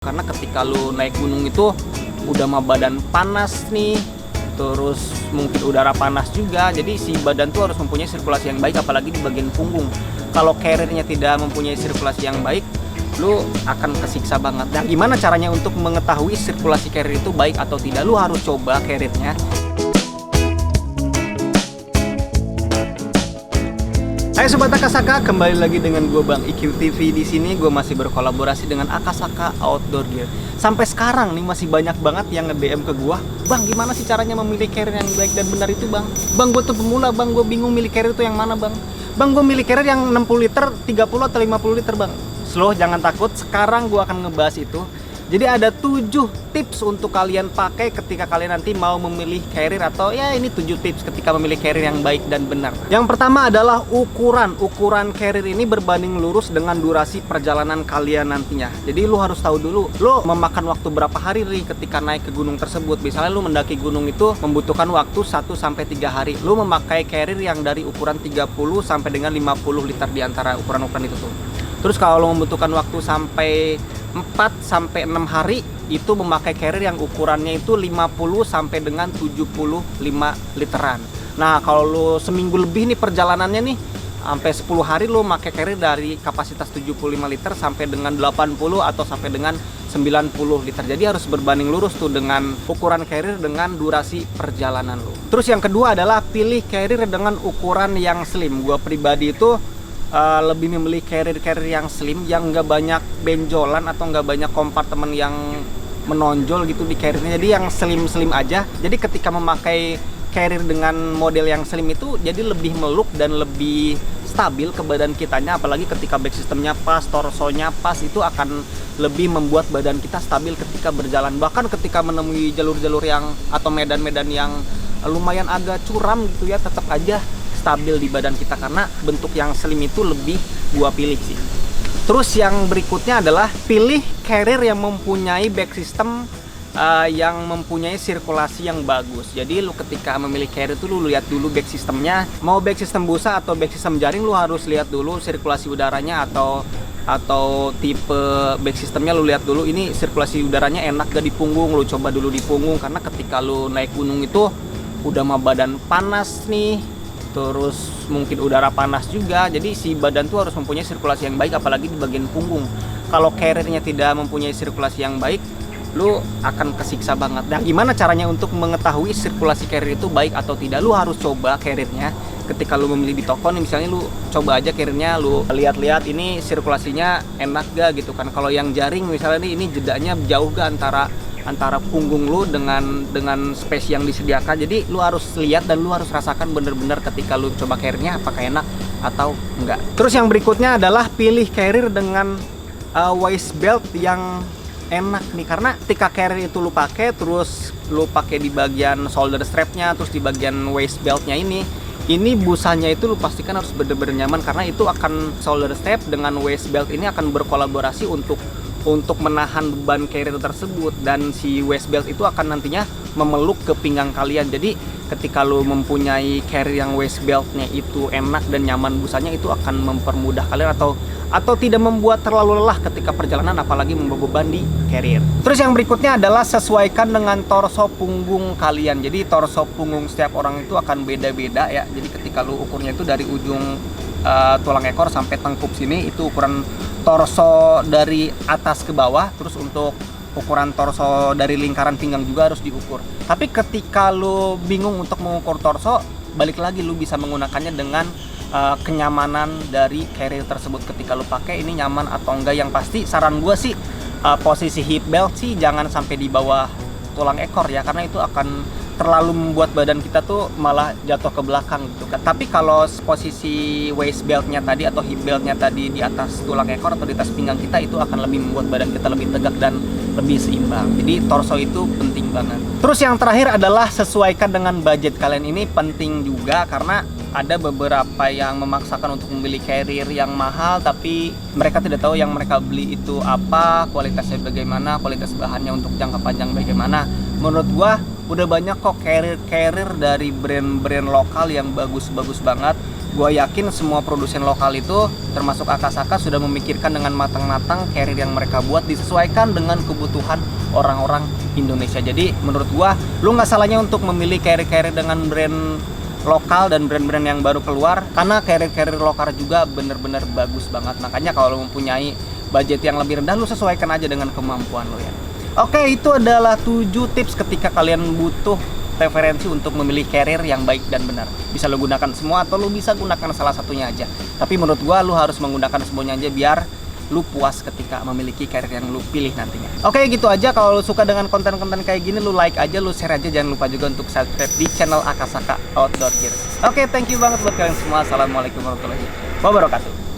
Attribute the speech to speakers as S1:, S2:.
S1: Karena ketika lu naik gunung itu udah mah badan panas nih, terus mungkin udara panas juga, jadi si badan tuh harus mempunyai sirkulasi yang baik, apalagi di bagian punggung. Kalau carrier-nya tidak mempunyai sirkulasi yang baik, lu akan kesiksa banget. Nah, gimana caranya untuk mengetahui sirkulasi carrier itu baik atau tidak? Lu harus coba carrier-nya. Hai Sobat Akasaka, kembali lagi dengan gue Bang IQ TV. Di sini gue masih berkolaborasi dengan Akasaka Outdoor Gear. Sampai sekarang nih masih banyak banget yang nge-DM ke gue, Bang, gimana sih caranya memilih carrier yang baik dan benar itu, Bang? Bang, gue tuh pemula, Bang, gue bingung milih carrier itu yang mana, Bang? Bang, gue milih carrier yang 60 liter, 30 atau 50 liter, Bang. Slow, jangan takut, sekarang gue akan ngebahas itu. Jadi ada 7 tips untuk kalian pakai ketika kalian nanti mau memilih carrier, atau ya ini 7 tips ketika memilih carrier yang baik dan benar. Yang pertama adalah ukuran. Ukuran carrier ini berbanding lurus dengan durasi perjalanan kalian nantinya. Jadi lu harus tahu dulu, lu memakan waktu berapa hari nih ketika naik ke gunung tersebut. Misalnya lu mendaki gunung itu membutuhkan waktu 1-3 hari. Lu memakai carrier yang dari ukuran 30 sampai dengan 50 liter di antara ukuran-ukuran itu tuh. Terus kalau lu membutuhkan waktu sampai 4-6 hari, itu memakai carrier yang ukurannya itu 50 sampai dengan 75 literan. Nah, kalau lu seminggu lebih nih perjalanannya nih, sampai 10 hari lu pakai carrier dari kapasitas 75 liter sampai dengan 80 atau sampai dengan 90 liter. Jadi harus berbanding lurus tuh dengan ukuran carrier dengan durasi perjalanan lu. Terus yang kedua adalah pilih carrier dengan ukuran yang slim. Gua pribadi itu lebih memilih carrier yang slim, yang nggak banyak benjolan atau nggak banyak kompartemen yang menonjol gitu di carriernya. Jadi yang slim aja. Jadi ketika memakai carrier dengan model yang slim itu jadi lebih meluk dan lebih stabil ke badan kitanya, apalagi ketika back systemnya pas, torsonya pas, itu akan lebih membuat badan kita stabil ketika berjalan. Bahkan ketika menemui jalur-jalur yang atau medan-medan yang lumayan agak curam gitu ya, tetap aja stabil di badan kita karena bentuk yang slim itu lebih gua pilih sih. Terus yang berikutnya adalah pilih carrier yang mempunyai back system yang mempunyai sirkulasi yang bagus. Jadi lu ketika memilih carrier itu lu lihat dulu back systemnya, mau back system busa atau back system jaring, lu harus lihat dulu sirkulasi udaranya atau tipe back systemnya. Lu lihat dulu ini sirkulasi udaranya enak gak di punggung, lu coba dulu di punggung. Karena ketika lu naik gunung itu udah mah badan panas nih, terus mungkin udara panas juga, jadi si badan tuh harus mempunyai sirkulasi yang baik, apalagi di bagian punggung. Kalau carriernya tidak mempunyai sirkulasi yang baik, lu akan kesiksa banget. Nah, gimana caranya untuk mengetahui sirkulasi carrier itu baik atau tidak? Lu harus coba carriernya ketika lu membeli di toko nih, misalnya lu coba aja carriernya, lu lihat-lihat ini sirkulasinya enak gak gitu kan. Kalau yang jaring misalnya nih, ini jedanya jauh gak antara punggung lu dengan space yang disediakan. Jadi lu harus lihat dan lu harus rasakan bener-bener ketika lu coba carriernya apakah enak atau enggak. Terus yang berikutnya adalah pilih carrier dengan waist belt yang enak nih, karena ketika carrier itu lu pakai terus lu pakai di bagian shoulder strapnya, terus di bagian waist beltnya ini busanya itu lu pastikan harus bener-bener nyaman, karena itu akan shoulder strap dengan waist belt ini akan berkolaborasi untuk menahan beban carrier tersebut, dan si waist belt itu akan nantinya memeluk ke pinggang kalian. Jadi ketika lo mempunyai carrier yang waist beltnya itu enak dan nyaman busanya, itu akan mempermudah kalian atau tidak membuat terlalu lelah ketika perjalanan, apalagi membawa beban di carrier. Terus yang berikutnya adalah sesuaikan dengan torso punggung kalian. Jadi torso punggung setiap orang itu akan beda-beda ya. Jadi ketika lo ukurnya itu dari ujung tulang ekor sampai tengkuk sini, itu ukuran torso dari atas ke bawah. Terus untuk ukuran torso dari lingkaran pinggang juga harus diukur. Tapi ketika lu bingung untuk mengukur torso, balik lagi lu bisa menggunakannya dengan kenyamanan dari carrier tersebut. Ketika lu pakai ini nyaman atau enggak. Yang pasti saran gua sih posisi hip belt sih jangan sampai di bawah tulang ekor ya, karena itu akan terlalu membuat badan kita tuh malah jatuh ke belakang gitu kan. Tapi kalau posisi waist beltnya tadi atau hip beltnya tadi di atas tulang ekor atau di atas pinggang kita, itu akan lebih membuat badan kita lebih tegak dan lebih seimbang. Jadi torso itu penting banget. Terus yang terakhir adalah sesuaikan dengan budget kalian. Ini penting juga karena ada beberapa yang memaksakan untuk membeli carrier yang mahal, tapi mereka tidak tahu yang mereka beli itu apa, kualitasnya bagaimana, kualitas bahannya untuk jangka panjang bagaimana. Menurut gua udah banyak kok carrier dari brand-brand lokal yang bagus-bagus banget. Gue yakin semua produsen lokal itu, termasuk Akasaka, sudah memikirkan dengan matang-matang carrier yang mereka buat disesuaikan dengan kebutuhan orang-orang Indonesia. Jadi menurut gue, lu nggak salahnya untuk memilih carrier-carrier dengan brand lokal dan brand-brand yang baru keluar, karena carrier-carrier lokal juga bener-bener bagus banget. Makanya kalau lu mempunyai budget yang lebih rendah, lu sesuaikan aja dengan kemampuan lu ya. Oke, itu adalah 7 tips ketika kalian butuh referensi untuk memilih carrier yang baik dan benar. Bisa lu gunakan semua atau lu bisa gunakan salah satunya aja. Tapi menurut gua lu harus menggunakan semuanya aja biar lu puas ketika memiliki carrier yang lu pilih nantinya. Oke, gitu aja. Kalau lu suka dengan konten-konten kayak gini, lu like aja, lu share aja. Jangan lupa juga untuk subscribe di channel Akasaka Outdoor Gear. Oke, thank you banget buat kalian semua. Assalamualaikum warahmatullahi wabarakatuh.